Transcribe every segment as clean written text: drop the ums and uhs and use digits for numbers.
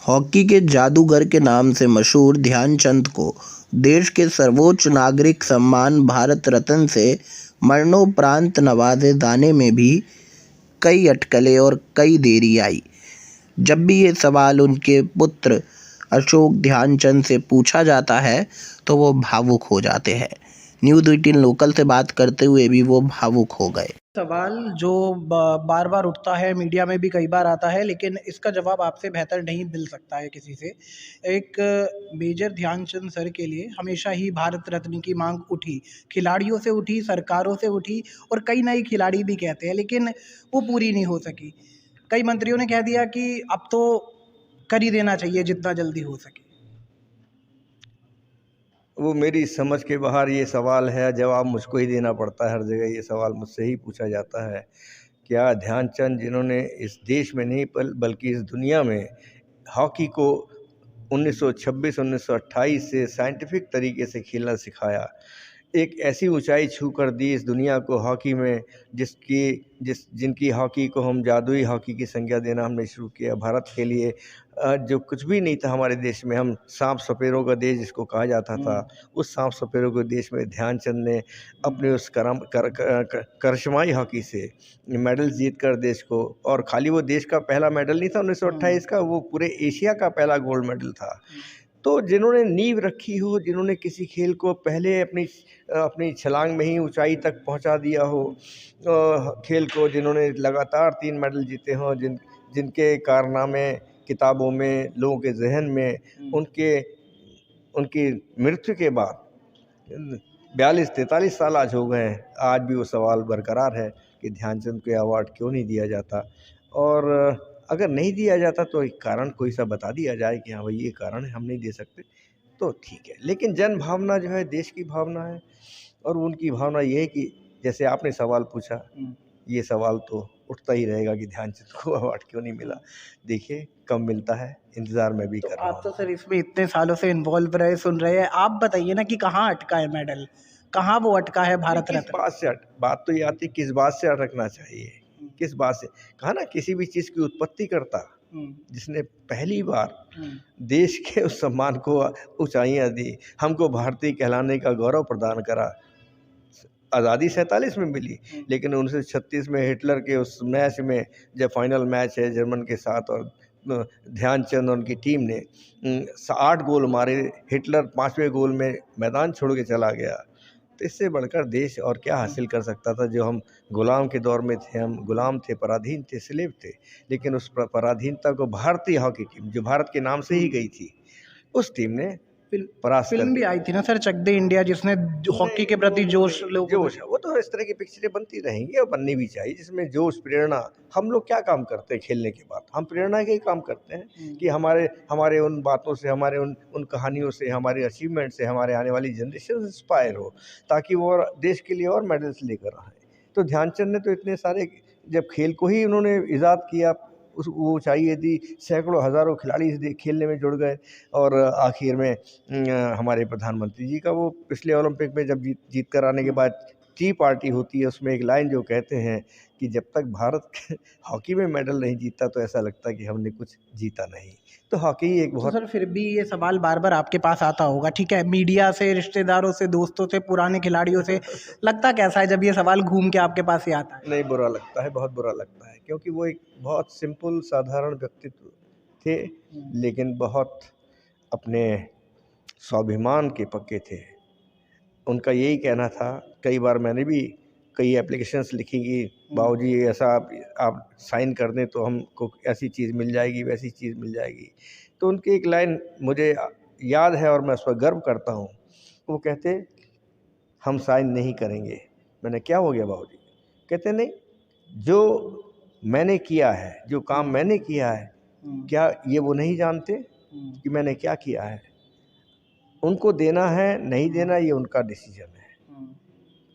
Hockey के जादूगर के नाम से मशहूर ध्यानचंद को देश के सर्वोच्च नागरिक सम्मान भारत रत्न से मरणोपरांत नवाजे जाने में भी कई अटकलें और कई देरी आई। जब भी ये सवाल उनके पुत्र अशोक ध्यानचंद से पूछा जाता है तो वो भावुक हो जाते हैं। न्यूज़ 18 लोकल से बात करते हुए भी वो भावुक हो गए। सवाल जो बार बार उठता है, मीडिया में भी कई बार आता है, लेकिन इसका जवाब आपसे बेहतर नहीं मिल सकता है किसी से। एक मेजर ध्यानचंद सर के लिए हमेशा ही भारत रत्न की मांग उठी, खिलाड़ियों से उठी, सरकारों से उठी और कई नए खिलाड़ी भी कहते हैं, लेकिन वो पूरी नहीं हो सकी। कई मंत्रियों ने कह दिया कि अब तो कर ही देना चाहिए जितना जल्दी हो सके। वो मेरी समझ के बाहर ये सवाल है, जवाब मुझको ही देना पड़ता है। हर जगह ये सवाल मुझसे ही पूछा जाता है। क्या ध्यानचंद, जिन्होंने इस देश में नहीं बल्कि इस दुनिया में हॉकी को 1926-1928 से साइंटिफिक तरीके से खेलना सिखाया, एक ऐसी ऊंचाई छू कर दी इस दुनिया को हॉकी में, जिनकी हॉकी को हम जादुई हॉकी की संज्ञा देना हमने शुरू किया। भारत के लिए जो कुछ भी नहीं था हमारे देश में, हम सांप सपेरों का देश जिसको कहा जाता था, उस सांप सपेरों के देश में ध्यानचंद ने अपने उस करिश्माई हॉकी से मेडल जीत कर देश को, और खाली वो देश का पहला मेडल नहीं था 1928 का, वो पूरे एशिया का पहला गोल्ड मेडल था। तो जिन्होंने नींव रखी हो, जिन्होंने किसी खेल को पहले अपनी छलांग में ही ऊंचाई तक पहुंचा दिया हो, खेल को जिन्होंने लगातार 3 मेडल जीते हों, जिनके कारनामे किताबों में, लोगों के जहन में, उनकी मृत्यु के बाद 42-43 साल आज हो गए हैं, आज भी वो सवाल बरकरार है कि ध्यानचंद को अवार्ड क्यों नहीं दिया जाता। और अगर नहीं दिया जाता तो एक कारण कोई सा बता दिया जाए कि हाँ भाई ये कारण है, हम नहीं दे सकते, तो ठीक है। लेकिन जन भावना जो है देश की भावना है, और उनकी भावना ये है कि जैसे आपने सवाल पूछा, ये सवाल तो उठता ही रहेगा कि ध्यानचंद को अवार्ड क्यों नहीं मिला। देखिए कब मिलता है, इंतजार में भी कर रहा हूँ। आप तो सर इसमें इतने सालों से इन्वॉल्व रहे, सुन रहे हैं, आप बताइए ना कि कहाँ अटका है मेडल, कहाँ वो अटका है भारत किस रत्न। बात से बात तो ये आती है, किस बात से अटकना चाहिए, किस बात से। कहा ना, किसी भी चीज़ की उत्पत्ति करता जिसने पहली बार देश के उस सम्मान को ऊंचाइयां दी, हमको भारतीय कहलाने का गौरव प्रदान करा। आज़ादी 47 में मिली, लेकिन 1936 में हिटलर के उस मैच में, जब फाइनल मैच है जर्मन के साथ, और ध्यानचंद और उनकी टीम ने 8 गोल मारे, हिटलर 5वें गोल में मैदान छोड़ के चला गया। तो इससे बढ़कर देश और क्या हासिल कर सकता था, जो हम गुलाम के दौर में थे, हम गुलाम थे, पराधीन थे, स्लेव थे। लेकिन उस पराधीनता को भारतीय हॉकी टीम, जो भारत के नाम से ही गई थी, उस टीम ने परास्त कर फिल्म भी दिया। आई थी ना सर, चक दे इंडिया, जिसने हॉकी के प्रति जोश लोगों जोश है, वो तो इस तरह की पिक्चरें बनती रहेंगी और बननी भी चाहिए, जिसमें जोश, प्रेरणा। हम लोग क्या काम करते हैं खेलने के बाद? हम प्रेरणा के ही काम करते हैं कि हमारे उन बातों से, हमारे उन कहानियों से, हमारे अचीवमेंट से हमारे आने वाली जनरेशन इंस्पायर हो, ताकि वो देश के लिए और मेडल्स लेकर आए। तो ध्यानचंद ने तो इतने सारे, जब खेल को ही उन्होंने ईजाद किया, उस वो ऊंचाई दी, सैकड़ों हज़ारों खिलाड़ी इस खेलने में जुड़ गए, और आखिर में हमारे प्रधानमंत्री जी का वो पिछले ओलंपिक में जब जीत कर आने के बाद टी पार्टी होती है, उसमें एक लाइन जो कहते हैं कि जब तक भारत हॉकी में मेडल नहीं जीतता तो ऐसा लगता है कि हमने कुछ जीता नहीं। तो हॉकी एक तो बहुत। सर फिर भी ये सवाल बार बार आपके पास आता होगा, ठीक है, मीडिया से, रिश्तेदारों से, दोस्तों से, पुराने खिलाड़ियों से, लगता कैसा है जब ये सवाल घूम के आपके पास ही आता है? नहीं, बुरा लगता है, बहुत बुरा लगता है, क्योंकि वो एक बहुत सिंपल साधारण व्यक्तित्व थे, लेकिन बहुत अपने स्वाभिमान के पक्के थे। उनका यही कहना था, कई बार मैंने भी कई एप्लीकेशंस लिखी कि बाबूजी ऐसा आप साइन कर दें तो हमको ऐसी चीज़ मिल जाएगी, वैसी चीज़ मिल जाएगी। तो उनकी एक लाइन मुझे याद है और मैं उस पर गर्व करता हूँ। वो कहते, हम साइन नहीं करेंगे। मैंने, क्या हो गया बाबूजी? कहते, नहीं, जो मैंने किया है, जो काम मैंने किया है, क्या ये वो नहीं जानते कि मैंने क्या किया है? उनको देना है, नहीं देना, ये उनका डिसीजन है।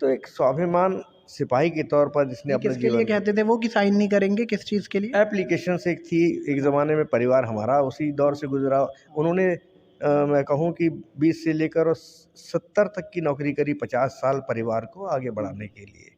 तो एक स्वाभिमान सिपाही के तौर पर जिसने अपने किसके लिए कहते थे वो कि साइन नहीं करेंगे, किस चीज़ के लिए? एप्लीकेशन से एक थी, एक ज़माने में परिवार हमारा उसी दौर से गुजरा। उन्होंने मैं कहूँ कि 20 से लेकर 70 तक की नौकरी करी, 50 साल परिवार को आगे बढ़ाने के लिए।